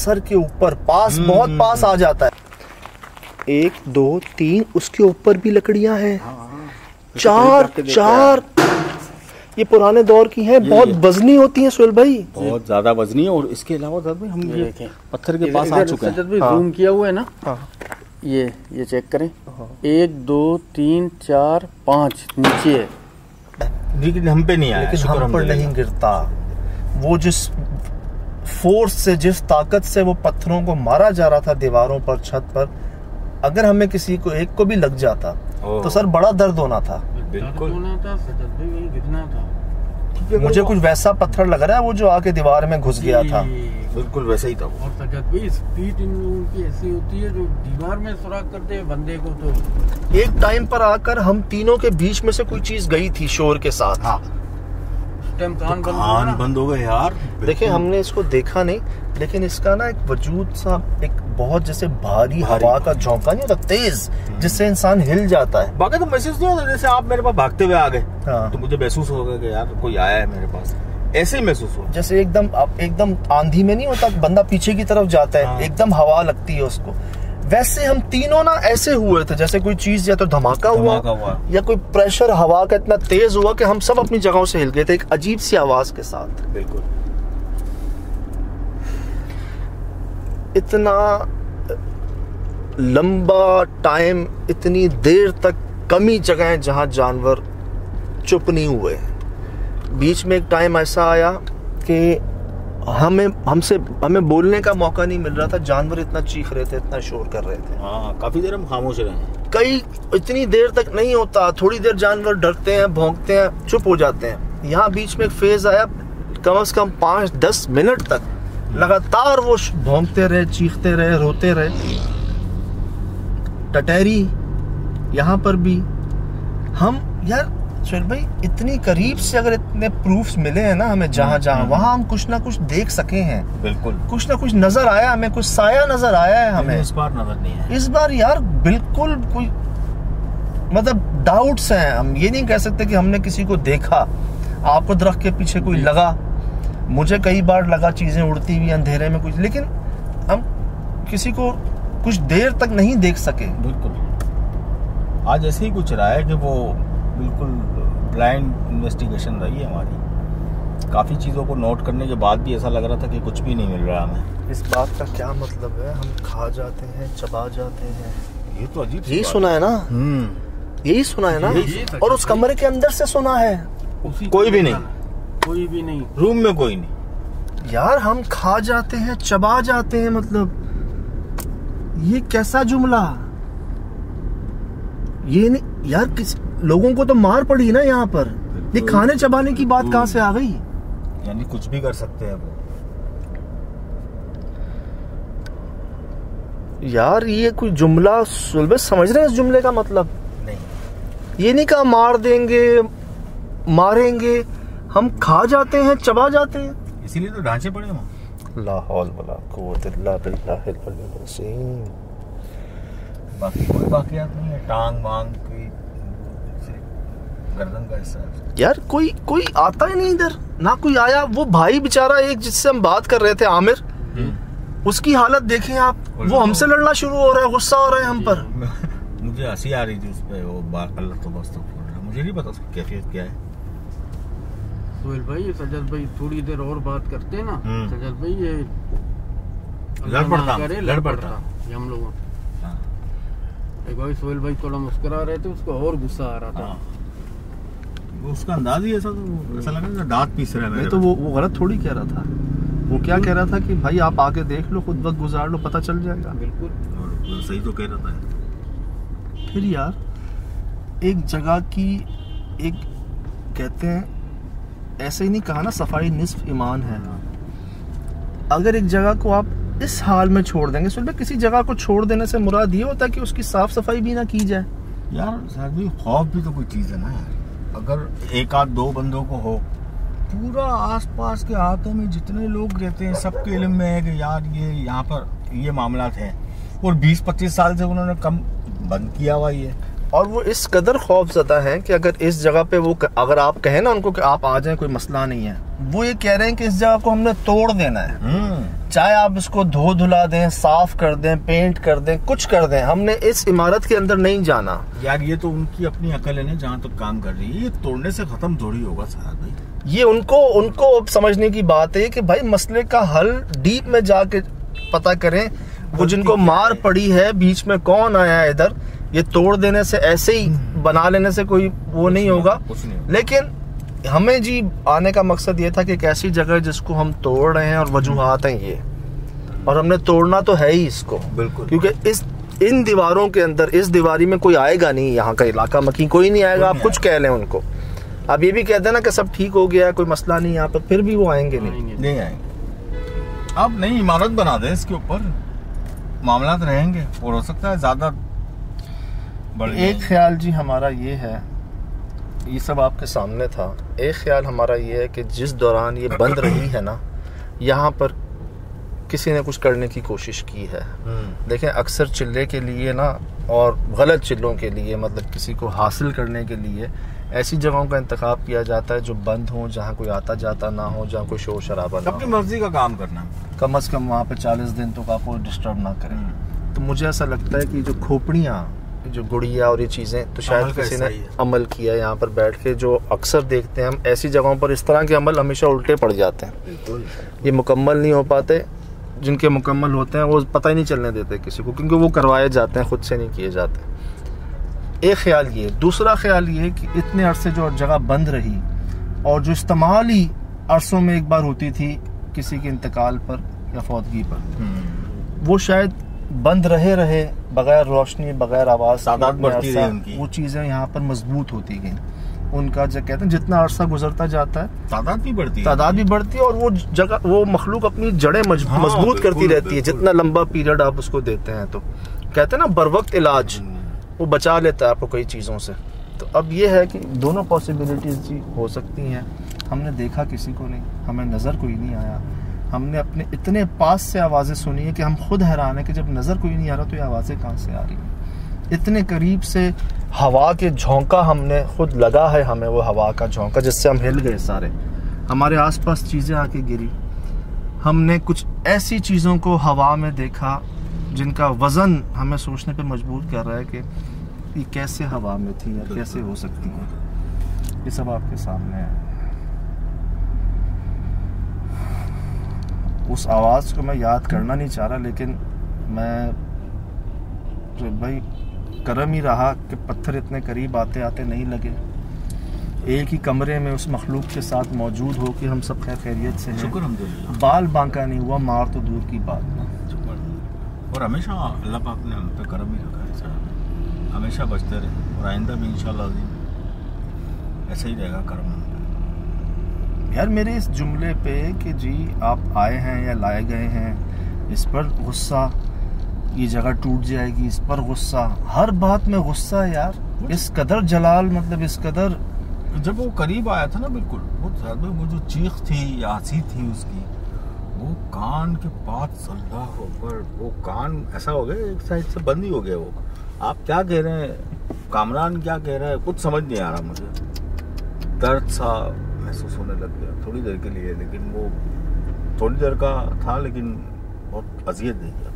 Sir के ऊपर पास, बहुत पास आ जाता है। 1 2 3 उसके ऊपर भी लकड़ियां हैं। 4 ये पुराने दौर की हैं, बहुत वजनी होती हैं सुहेल भाई, बहुत ज्यादा वजनी है। और इसके अलावा भाई हम ये पत्थर के पास आ चुके हैं। जूम किया हुआ है ना, ये चेक करें। 1 2 3 4 5 नीचे है, लेकिन हम पे नहीं आया, लेकिन हम पर नहीं गिरता। वो जिस फोर्स से, जिस ताकत से वो पत्थरों को मारा जा रहा था दीवारों पर, छत पर, अगर हमें किसी को एक को भी लग जाता तो सर बड़ा दर्द होना था। बिल्कुल होना था, गिरना था। मुझे कुछ वैसा पत्थर लग रहा है वो जो आके दीवार में घुस गया था। बिल्कुल वैसा ही था। और सजद भाई स्पीड इन लोगों की ऐसी होती है जो दीवार में सुराख करते हैं बंदे को। तो एक टाइम पर आकर हम तीनों के बीच में से कोई चीज गई थी शोर के साथ। हाँ। कान बंद हो गए यार। देखिए हमने इसको देखा नहीं, लेकिन इसका ना एक वजूद सा, एक बहुत जैसे भारी हवा का झोंका नहीं होता तेज, जिससे इंसान हिल जाता है। बाकी तो महसूस नहीं होता, जैसे आप मेरे पास भागते हुए आ गए तो मुझे महसूस होगा कि यार कोई आया है मेरे पास, ऐसे ही महसूस हो। जैसे एकदम आंधी में नहीं होता, बंदा पीछे की तरफ जाता है, एकदम हवा लगती है उसको, वैसे हम तीनों ना ऐसे हुए थे जैसे कोई चीज या तो धमाका हुआ या कोई प्रेशर हवा का इतना तेज हुआ कि हम सब अपनी जगहों से हिल गए थे, एक अजीब सी आवाज के साथ। बिल्कुल। इतना लंबा टाइम, इतनी देर तक कम ही जगह है जहां जानवर चुप नहीं हुए। बीच में एक टाइम ऐसा आया कि हमें बोलने का मौका नहीं मिल रहा था, जानवर इतना चीख रहे थे, इतना शोर कर रहे थे। हाँ, काफी देर हम खामोश रहे। कई इतनी देर तक नहीं होता, थोड़ी देर जानवर डरते हैं, भौंकते हैं, चुप हो जाते हैं। यहाँ बीच में एक फेज आया, कम से कम 5-10 मिनट तक लगातार वो भौंकते रहे, चीखते रहे, रोते रहे। टटहरी यहाँ पर भी हम यार सुहेल भाई इतनी करीब से अगर इतने प्रूफ्स मिले हैं ना हमें, जहाँ वहाँ हम कुछ ना कुछ देख सके हैं। बिल्कुल। कुछ ना कुछ नजर आया हमें, कुछ साया नजर आया है हमें। इस बार नजर नहीं है। इस बार यार बिल्कुल कोई मतलब डाउट्स हैं। हम ये नहीं कह सकते कि हमने किसी को देखा। आपको दरख्त के पीछे कोई लगा, मुझे कई बार लगा चीजें उड़ती हुई अंधेरे में कुछ, लेकिन हम किसी को कुछ देर तक नहीं देख सके। बिल्कुल। आज ऐसे ही कुछ रहा है कि वो बिल्कुल ब्लाइंड इन्वेस्टिगेशन रही है हमारी। काफी चीजों को नोट करने के बाद भी ऐसा लग रहा था कि कुछ भी नहीं मिल रहा हमें। इस बात का क्या मतलब है, हम खा जाते हैं, चबा जाते हैं, ये तो अजीब यही सुना है ना। यही सुना है ना। और उस कमरे के अंदर से सुना है। कोई भी नहीं, कोई भी नहीं, रूम में कोई नहीं। यार हम खा जाते हैं, चबा जाते हैं, मतलब ये कैसा जुमला। ये नहीं यार, किस लोगों को तो मार पड़ी ना यहाँ पर। ये खाने चबाने की बात कहाँ से आ गई। यानी कुछ भी कर सकते हैं वो। यार ये कोई जुमला समझ रहे हैं इस जुमले का मतलब? नहीं, ये नहीं कहा मार देंगे, मारेंगे, हम खा जाते हैं, चबा जाते हैं। इसीलिए तो ढांचे पड़े वहाँ। ला हौल वला कुव्वत इल्ला बिल्लाहिल अलील अज़ीम। बाकी कोई बाकियात नहीं है, टांग वांग कोई गर्दन का हिस्सा। यार कोई आता ही नहीं इधर, ना कोई आया। वो भाई बेचारा एक जिससे हम बात कर रहे थे, आमिर, उसकी हालत देखें आप, वो हमसे लड़ना शुरू हो रहा है, गुस्सा हो रहा है हम पर। मुझे हंसी आ रही थी उस पे, वो अल्लाह तो बस, मुझे नहीं पता उसकी कैफियत क्या है। सुहेल भाई, सजद भाई थोड़ी देर और बात करते हैं ना। सजद भाई ये लड़ पड़ता हम लोगों। एक भाई सुहेल भाई थोड़ा मुस्कुरा रहे थे, उसको और गुस्सा आ रहा था। उसका अंदाज ही ऐसा, तो ऐसा लगा कि दांत पीस रहा है मेरे। तो वो गलत थोड़ी कह रहा था। वो क्या कह रहा था कि भाई आप आके देख लो, खुद वक्त गुजार लो, पता चल जाएगा। बिल्कुल। और सही तो कह रहा था। फिर यार एक जगह की, एक कहते हैं ऐसे ही नहीं कहा ना, सफाई निस्फ ईमान है। अगर एक जगह को आप इस हाल में छोड़ देंगे, सुन किसी जगह को छोड़ देने से मुराद ये होता है कि उसकी साफ सफाई भी ना की जाए। यार शायद खौफ भी तो कोई चीज है ना यार। अगर एक आध दो बंदों को हो, पूरा आसपास के इलाके में जितने लोग रहते हैं सबके इल्म में है कि यार ये यहाँ पर ये मामला है, और 20-25 साल से उन्होंने कम बंद किया हुआ ये। और वो इस कदर खौफज़दा है कि अगर इस जगह पे वो, अगर आप कहें ना उनको कि आप आ जाएं, कोई मसला नहीं है, वो ये कह रहे हैं कि इस जगह को हमने तोड़ देना है। चाहे आप इसको धो धुला दें, साफ कर दें, पेंट कर दें, कुछ कर दें, हमने इस इमारत के अंदर नहीं जाना। यार ये तो उनकी अपनी अकल है ना, जहाँ तक काम कर रही है, ये तोड़ने से खत्म थोड़ी होगा सारा भाई। ये उनको समझने की बात है कि भाई मसले का हल डीप में जाके पता करें। वो जिनको मार पड़ी है, बीच में कौन आया है इधर, ये तोड़ देने से, ऐसे ही बना लेने से कोई वो नहीं होगा। लेकिन हमें जी आने का मकसद ये था कि एक ऐसी जगह जिसको हम तोड़ रहे हैं और वजूहात हैं ये, और हमने तोड़ना तो है ही इसको, बिल्कुल, क्योंकि इन दीवारों के अंदर, इस दीवारी में कोई आएगा नहीं, यहाँ का इलाका मकी कोई नहीं आएगा। आप कुछ कह लें उनको, आप ये भी कहते हैं ना कि सब ठीक हो गया, कोई मसला नहीं यहाँ पर, फिर भी वो आएंगे नहीं आएंगे। आप नई इमारत बना दें, इसके ऊपर मामला रहेंगे और हो सकता है ज्यादा बढ़। एक ख्याल जी हमारा ये है, ये सब आपके सामने था, एक ख्याल हमारा ये है कि जिस दौरान ये बंद रही है ना, यहाँ पर किसी ने कुछ करने की कोशिश की है। देखें अक्सर चिल्ले के लिए ना, और गलत चिल्लों के लिए, मतलब किसी को हासिल करने के लिए ऐसी जगहों का इंतखाब किया जाता है जो बंद हो, जहाँ कोई आता जाता ना हो, जहाँ कोई शोर शराबा ना हो। अपनी मर्जी का काम करना, कम से कम वहाँ पे 40 दिन तो आपको डिस्टर्ब ना करें। तो मुझे ऐसा लगता है कि जो खोपड़ियाँ, जो गुड़िया और ये चीज़ें, तो शायद किसी ने अमल किया यहाँ पर बैठ के। जो अक्सर देखते हैं हम ऐसी जगहों पर, इस तरह के अमल हमेशा उल्टे पड़ जाते हैं, ये मुकम्मल नहीं हो पाते। जिनके मुकम्मल होते हैं वो पता ही नहीं चलने देते किसी को, क्योंकि वो करवाए जाते हैं, खुद से नहीं किए जाते। एक ख्याल ये। दूसरा ख्याल ये कि इतने अरसे जो जगह बंद रही, और जो इस्तेमाल ही अरसों में एक बार होती थी किसी के इंतकाल पर या फौतगी पर, वो शायद बंद रहे बगैर रोशनी, बगैर आवाज़, तादाद बढ़ती रही उनकी। वो चीज़ें यहाँ पर मजबूत होती गई। उनका जो कहते हैं जितना अरसा गुजरता जाता है तादाद भी बढ़ती है, और वो जगह, वो मखलूक अपनी जड़ें मजबूत करती रहती है। जितना लंबा पीरियड आप उसको देते हैं, तो कहते हैं ना बर वक्त इलाज, वो बचा लेता है आपको कई चीज़ों से। तो अब ये है कि दोनों पॉसिबिलिटीज जी हो सकती हैं। हमने देखा किसी को नहीं, हमें नज़र कोई नहीं आया, हमने अपने इतने पास से आवाज़ें सुनी है कि हम खुद हैरान है कि जब नज़र कोई नहीं आ रहा तो ये आवाज़ें कहाँ से आ रही हैं। इतने करीब से हवा के झोंका हमने खुद लगा है, हमें वो हवा का झोंका जिससे हम हिल गए सारे, हमारे आसपास चीज़ें आके गिरी। हमने कुछ ऐसी चीज़ों को हवा में देखा जिनका वज़न हमें सोचने पे मजबूर कर रहा है कि ये कैसे हवा में थी या कैसे हो सकती है। ये सब आपके सामने है। उस आवाज़ को मैं याद करना नहीं चाह रहा, लेकिन मैं तो भाई करम ही रहा कि पत्थर इतने करीब आते आते नहीं लगे। एक ही कमरे में उस मखलूक के साथ मौजूद हो कि हम सब खैरियत से हैं, बाल बांका नहीं हुआ, मार तो दूर की बात ना। और हमेशा अल्लाह पाक ने हम पे करम ही रखा है सर, हमेशा बचते रहे, और आइंदा भी इंशाल्लाह ऐसे ही रहेगा करम। यार मेरे इस जुमले पे कि जी आप आए हैं या लाए गए हैं, इस पर गुस्सा, ये जगह टूट जाएगी, इस पर गुस्सा, हर बात में गुस्सा है यार। इस कदर जलाल, मतलब इस कदर। जब वो करीब आया था ना, बिल्कुल वो जो चीख थी या हंसी थी उसकी, वो कान के पास अल्लाह ऊपर, वो कान ऐसा हो गया एक साइड से बंद ही हो गया। वो आप क्या कह रहे हैं, कामरान क्या कह रहा है, कुछ समझ नहीं आ रहा मुझे। दर्द सा महसूस होने लग गया थोड़ी देर के लिए, लेकिन वो थोड़ी देर का था, लेकिन बहुत अजियत दे गया।